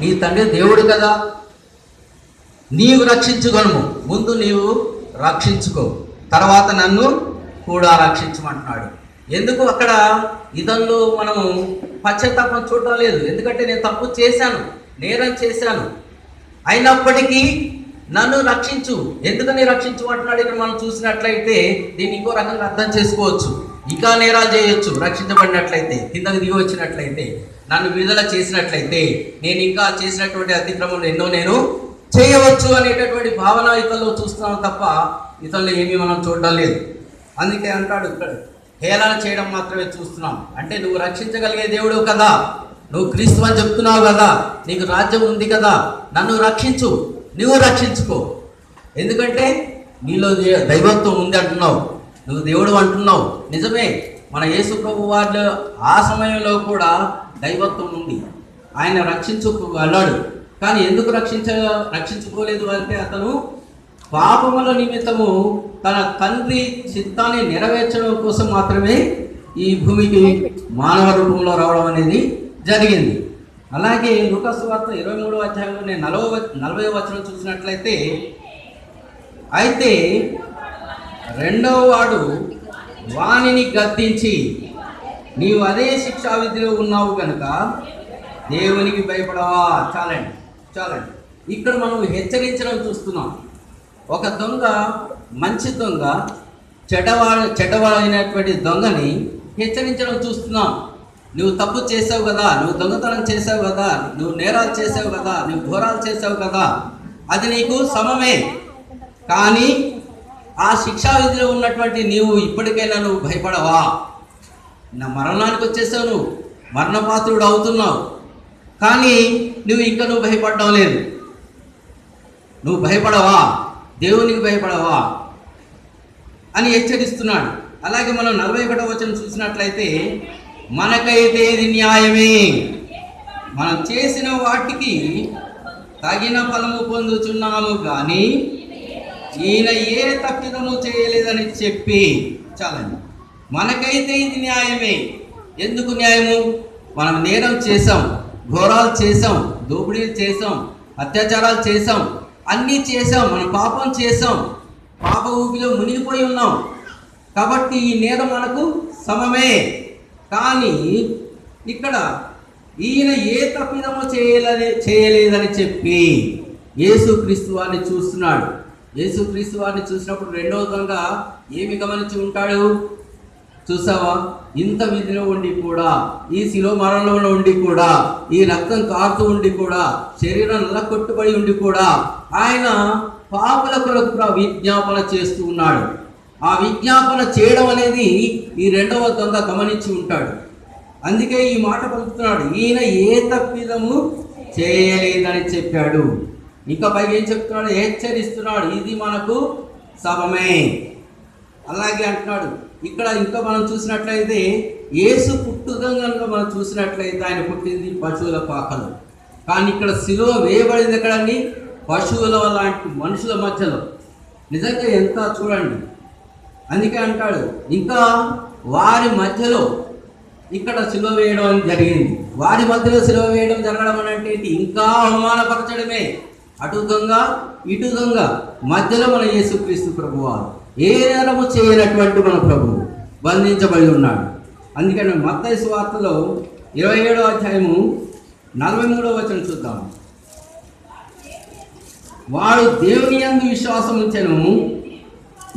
నీ తండ్రి దేవుడు కదా, నీవు రక్షించుకొను. ముందు నీవు రక్షించుకో, తర్వాత నన్ను కూడా రక్షించమంటున్నాడు. ఎందుకు అక్కడ ఇతరులు మనము పశ్చాత్తాపం చూడడం లేదు. ఎందుకంటే నేను తప్పు చేశాను, నేరం చేశాను, అయినప్పటికీ నన్ను రక్షించు. ఎందుకని రక్షించు అంటున్నాడు. ఇక్కడ మనం చూసినట్లయితే దీన్ని ఇంకో రకంగా అర్థం చేసుకోవచ్చు. ఇంకా నేరాలు చేయొచ్చు రక్షించబడినట్లయితే, కిందకి దిగి వచ్చినట్లయితే, నన్ను విడుదల చేసినట్లయితే నేను ఇంకా చేసినటువంటి అతిక్రమం ఎన్నో నేను చేయవచ్చు అనేటటువంటి భావన ఇతరులు చూస్తున్నాం తప్ప ఇతరులు ఏమీ మనం చూడడం లేదు. అందుకే అంటాడు ఇక్కడ, హేళన చేయడం మాత్రమే చూస్తున్నాం. అంటే నువ్వు రక్షించగలిగే దేవుడు కదా, నువ్వు క్రీస్తు అని చెప్తున్నావు కదా, నీకు రాజ్యం ఉంది కదా, నన్ను రక్షించు, నువ్వు రక్షించుకో. ఎందుకంటే నీలో దైవత్వం ఉంది అంటున్నావు, నువ్వు దేవుడు అంటున్నావు. నిజమే, మన యేసు ప్రభు వారిలో ఆ సమయంలో దైవత్వం ఉంది, ఆయన రక్షించుకోగలడు. కానీ ఎందుకు రక్షించుకోలేదు అంటే అతను పాపముల నిమిత్తము తన తండ్రి చిత్తాన్ని నెరవేర్చడం కోసం మాత్రమే ఈ భూమికి మానవ రూపంలో రావడం అనేది జరిగింది. అలాగే లూకా సువార్త 23వ అధ్యాయంలో 40వ వచనం చూసినట్లయితే, అయితే రెండవ వాడు వానిని గద్దించి, నీవు అదే శిక్షా విధిలో ఉన్నావు కనుక దేవునికి భయపడవా. చాలండి. ఇక్కడ మనం హెచ్చరించడం చూస్తున్నాం. ఒక దొంగ, మంచి దొంగ, చెడ్డవాడైనటువంటి దొంగని హెచ్చరించడం చూస్తున్నాం. నువ్వు తప్పు చేసావు కదా, నువ్వు దొంగతనం చేసావు కదా, నువ్వు నేరాలు చేసావు కదా, నువ్వు ఘోరాలు చేసావు కదా, అది నీకు సమమే. కానీ ఆ శిక్షా విధిలో ఉన్నటువంటి నీవు ఇప్పటికైనా నువ్వు భయపడవా? నా మరణానికి వచ్చేసావు, నువ్వు మరణపాత్రుడు అవుతున్నావు, కానీ నువ్వు భయపడడం లేదు. నువ్వు భయపడవా? దేవునికి భయపడవా అని హెచ్చరిస్తున్నాడు. అలాగే మనం 41వ వచనం చూసినట్లయితే, మనకైతే ఇది న్యాయమే, మనం చేసిన వాటికి తగిన ఫలము పొందుతున్నాము కానీ ఈయన ఏ తప్పిదము చేయలేదని చెప్పి. చాలండి. మనకైతే ఇది న్యాయమే. ఎందుకు న్యాయము? మనం నేరం చేసాం, ఘోరాలు చేసాం, దోపిడీలు చేసాం, అత్యాచారాలు చేసాం, అన్నీ చేసాం, మనం పాపం చేసాం, పాప ఊపిలో మునిగిపోయి ఉన్నాం. కాబట్టి ఈ నేరం మనకు సమమే. కానీ ఇక్కడ ఈయన ఏ తప్పిదమో చేయలేదని చెప్పి యేసుక్రీస్తు వారిని చూస్తున్నాడు. యేసుక్రీస్తు వారిని చూసినప్పుడు రెండవ దొంగ ఏమి గమనించి ఉంటాడు? చూసావా, ఇంత విధిలో ఉండి కూడా, ఈ శిలో మరణంలో ఉండి కూడా, ఈ రక్తం కారుతూ ఉండి కూడా, శరీరం నల్లకొట్టుబడి ఉండి కూడా ఆయన పాపుల కొరకు విజ్ఞాపన చేస్తూ ఉన్నాడు. ఆ విజ్ఞాపన చేయడం అనేది ఈ రెండవ దొంగ గమనించి ఉంటాడు. అందుకే ఈ మాట పలుకుతున్నాడు, ఈయన ఏ తప్పిదము చేయలేదని చెప్పాడు. ఇంకా పైగా ఏం చెప్తున్నాడు? హెచ్చరిస్తున్నాడు, ఇది మనకు సమమే. అలాగే అంటున్నాడు. ఇక్కడ ఇంకా మనం చూసినట్లయితే యేసు పుట్టుదొంగగా మనం చూసినట్లయితే ఆయన పుట్టింది పశువుల పాకలు, కానీ ఇక్కడ శిలువ వేయబడింది ఎక్కడండి? పశువుల లాంటి మనుషుల మధ్యలో. నిజంగా ఎంత చూడండి. అందుకే అంటాడు, ఇంకా వారి మధ్యలో ఇక్కడ శిలువ వేయడం జరిగింది. వారి మధ్యలో శిలువ వేయడం జరగడం అంటే ఇంకా అవమానపరచడమే. అటు దొంగ, ఇటు దొంగ మధ్యలో మన యేసుక్రీస్తు ప్రభువారు, ఏ నేరము చేయనటువంటి మన ప్రభువు బంధించబడి ఉన్నాడు. అందుకని మత్తయి సువార్తలో 27వ అధ్యాయము 43వ వచనం చూద్దాం. వాడు దేవుని యందు విశ్వాసం ఉంచెను,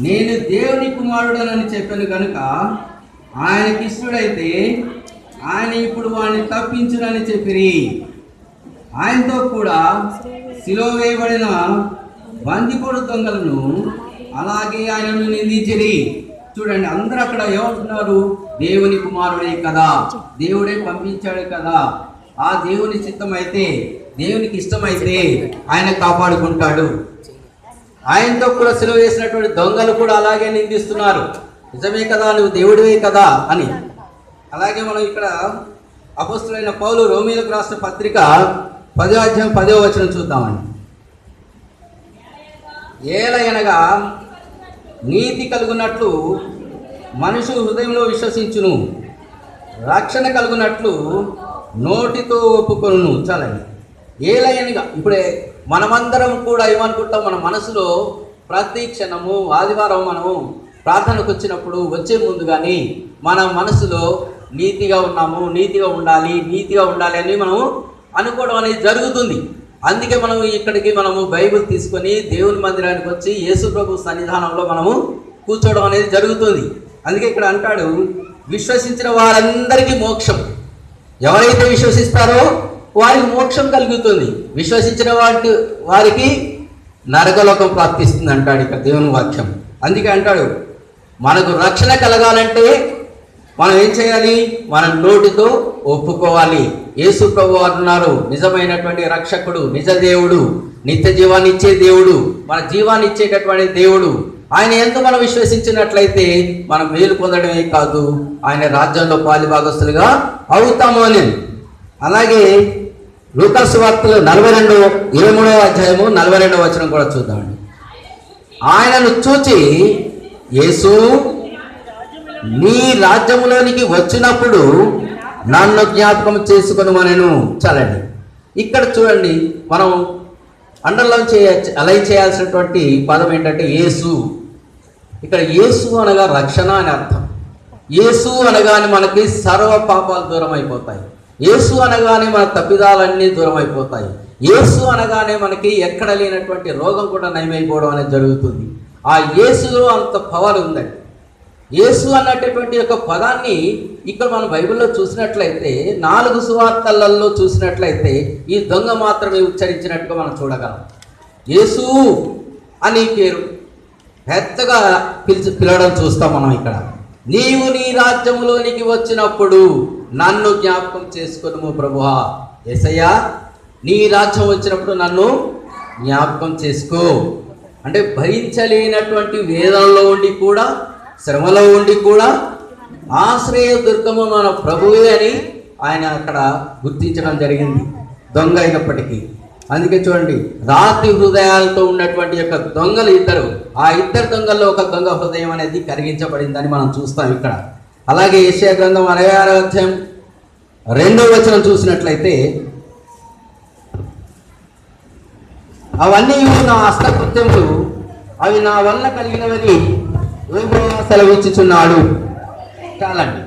నేను దేవుని కుమారుడనని చెప్పాను కనుక ఆయనకి ఇష్టడైతే ఆయన ఇప్పుడు వాడిని తప్పించునని చెప్పిరి. ఆయనతో కూడా శిలువ వేయబడిన బందిపోడు దొంగలను అలాగే ఆయనను నిందించిరి. చూడండి, అందరూ అక్కడ ఏమంటున్నారు? దేవుని కుమారుడే కదా, దేవుడే పంపించాడు కదా, ఆ దేవుని చిత్తం అయితే, దేవునికి ఇష్టమైతే ఆయన కాపాడుకుంటాడు. ఆయనతో కూడా సిలువ వేసినటువంటి దొంగలు కూడా అలాగే నిందిస్తున్నారు, నిజమే కదా, నువ్వు దేవుడివే కదా అని. అలాగే మనం ఇక్కడ అపోస్తులైన పౌలు రోమీయులకు రాసిన పత్రిక 10వ అధ్యాయం 10వ వచనం చూద్దామండి. ఏలయనగా నీతి కలుగునట్లు మనుషులు హృదయంలో విశ్వసించును, రక్షణ కలుగునట్లు నోటితో ఒప్పుకొను. చాలండి. ఏలయనగా ఇప్పుడే మనమందరం కూడా ఏమనుకుంటాం, మన మనసులో ప్రతి క్షణము ఆదివారం మనము ప్రార్థనకు వచ్చినప్పుడు వచ్చే ముందు కానీ మన మనసులో నీతిగా ఉన్నాము, నీతిగా ఉండాలి అని మనము అనుకోవడం అనేది జరుగుతుంది. అందుకే మనం ఇక్కడికి మనము బైబిల్ తీసుకొని దేవుని మందిరానికి వచ్చి యేసు ప్రభు సన్నిధానంలో మనము కూర్చోవడం అనేది జరుగుతుంది. అందుకే ఇక్కడ అంటాడు, విశ్వసించిన వారందరికీ మోక్షం. ఎవరైతే విశ్వసిస్తారో వారికి మోక్షం కలుగుతుంది, విశ్వసించిన వారికి నరకలోకం ప్రాప్తిస్తుంది అంటాడు ఇక్కడ దేవుని వాక్యం. అందుకే అంటాడు, మనకు రక్షణ కలగాలంటే మనం ఏం చేయాలి, మన నోటితో ఒప్పుకోవాలి. యేసు ప్రభు అన్నారు, నిజమైనటువంటి రక్షకుడు, నిజ దేవుడు, నిత్య జీవాన్ని ఇచ్చే దేవుడు, మన జీవాన్ని ఇచ్చేటటువంటి దేవుడు. ఆయన ఎందుకు మనం విశ్వసించినట్లయితే మనం మేలు పొందడమే కాదు, ఆయన రాజ్యంలో పాలిభాగస్తులుగా అవుతాము అని. అలాగే లూకా సువార్తలు 23వ అధ్యాయము 42వ వచనం కూడా చూద్దామండి. ఆయనను చూచి యేసు, నీ రాజ్యములోనికి వచ్చినప్పుడు నన్ను జ్ఞాపకం చేసుకొనుమనెను. చాలండి. ఇక్కడ చూడండి, మనం అండర్లైన్ చేయాల్సినటువంటి పదం ఏంటంటే యేసు. ఇక్కడ యేసు అనగా రక్షణ అని అర్థం. యేసు అనగానే మనకి సర్వ పాపాలు దూరం అయిపోతాయి. యేసు అనగానే మన తప్పిదాలన్నీ దూరం అయిపోతాయి. యేసు అనగానే మనకి ఎక్కడ లేనటువంటి రోగం కూడా నయమైపోవడం అనేది జరుగుతుంది. ఆ యేసులో అంత పవర్ ఉందండి. యేసు అన్నటువంటి యొక్క పదాన్ని ఇక్కడ మనం బైబిల్లో చూసినట్లయితే 4 సువార్తలలో చూసినట్లయితే ఈ దొంగ మాత్రమే ఉచ్చరించినట్టుగా మనం చూడగలం. యేసు అని పేరు పెద్దగా పిలవడం చూస్తాం మనం ఇక్కడ. నీవు నీ రాజ్యములోనికి వచ్చినప్పుడు నన్ను జ్ఞాపకం చేసుకొనుము ప్రభువా. యేసయ్యా, నీ రాజ్యం వచ్చినప్పుడు నన్ను జ్ఞాపకం చేసుకో అంటే భరించలేనటువంటి వేదనలో ఉండి కూడా, శ్రమలో ఉండి కూడా ఆశ్రయ దుర్గము మన ప్రభువే అని ఆయన అక్కడ గుర్తించడం జరిగింది, దొంగ అయినప్పటికీ. అందుకే చూడండి, రాతి హృదయాలతో ఉన్నటువంటి యొక్క దొంగలు ఇద్దరు, ఆ ఇద్దరు దొంగల్లో ఒక దొంగ హృదయం అనేది కరిగించబడిందని మనం చూస్తాం ఇక్కడ. అలాగే యెషయా గ్రంథం 66వ అధ్యాయం 2వ వచనం చూసినట్లయితే, అవన్నీ నా హస్తకృత్యములు, అవి నా వల్ల కలిగినవని యెహోవా సెలవిచ్చుచున్నాడు. చాలండి.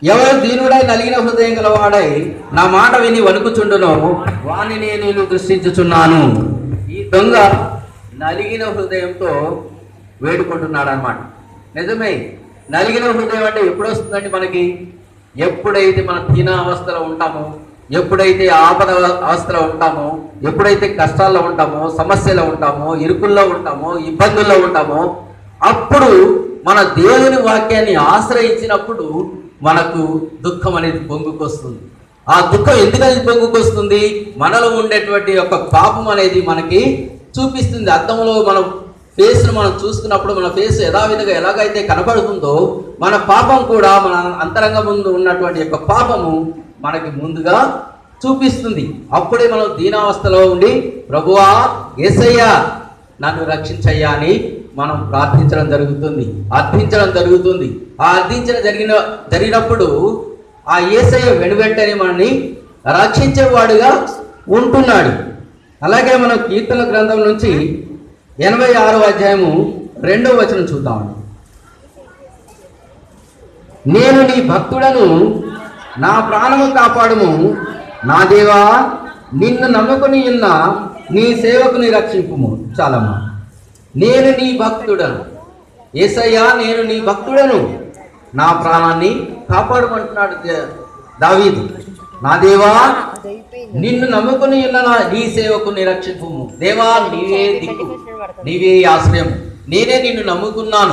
ఎవరు దీనుడై నలిగిన హృదయం గలవాడై నా మాట విని వణుకుచుండునో వానిని నేను దృష్టించుచున్నాను. ఈ దొంగ నలిగిన హృదయంతో వేడుకుంటున్నాడు అన్నమాట. నిజమే, నలిగిన హృదయం అంటే ఎప్పుడు వస్తుందండి మనకి? ఎప్పుడైతే మన దీన అవస్థలో ఉంటామో, ఎప్పుడైతే ఆపద అవస్థలో ఉంటామో, ఎప్పుడైతే కష్టాల్లో ఉంటామో, సమస్యలో ఉంటామో, ఇరుకుల్లో ఉంటామో, ఇబ్బందుల్లో ఉంటామో, అప్పుడు మన దేవుని వాక్యాన్ని ఆశ్రయించినప్పుడు మనకు దుఃఖం అనేది పొంగుకొస్తుంది. ఆ దుఃఖం ఎందుకని పొంగుకొస్తుంది? మనలో ఉండేటువంటి ఒక పాపం అనేది మనకి చూపిస్తుంది. అద్దంలో మనం ఫేస్ను మనం చూసుకున్నప్పుడు మన ఫేస్ యథావిధిగా ఎలాగైతే కనబడుతుందో మన పాపం కూడా, మన అంతరంగం ముందు ఉన్నటువంటి యొక్క పాపము మనకి ముందుగా చూపిస్తుంది. అప్పుడే మనం దీనావస్థలో ఉండి ప్రభువా, యేసయ్యా నన్ను రక్షించయ్యా అని మనం ప్రార్థించడం జరుగుతుంది, అర్థించడం జరుగుతుంది. ఆ జరిగినప్పుడు ఆ యేసయ్య వెనువెంటనే మనల్ని రక్షించేవాడుగా ఉంటున్నాడు. అలాగే మనం కీర్తన గ్రంథం నుంచి 86వ అధ్యాయము 2వ వచనం చూద్దామండి. నేను నీ భక్తుడను, నా ప్రాణము కాపాడుము, నా దేవా నిన్ను నమ్ముకుని ఉన్న నీ సేవకుని రక్షింపుము. చాలమ్మా. నేను నీ భక్తుడను, యేసయ్యా నేను నీ భక్తుడను, నా ప్రాణాన్ని కాపాడుమంటున్నాడు దావీదు. నా దేవా నిన్ను నమ్ముకుని ఉన్న నీ సేవకుని రక్షింపుము. దేవా నీవే దిక్కు, నీవే ఆశ్రయం, నేనే నిన్ను నమ్ముకున్నాను.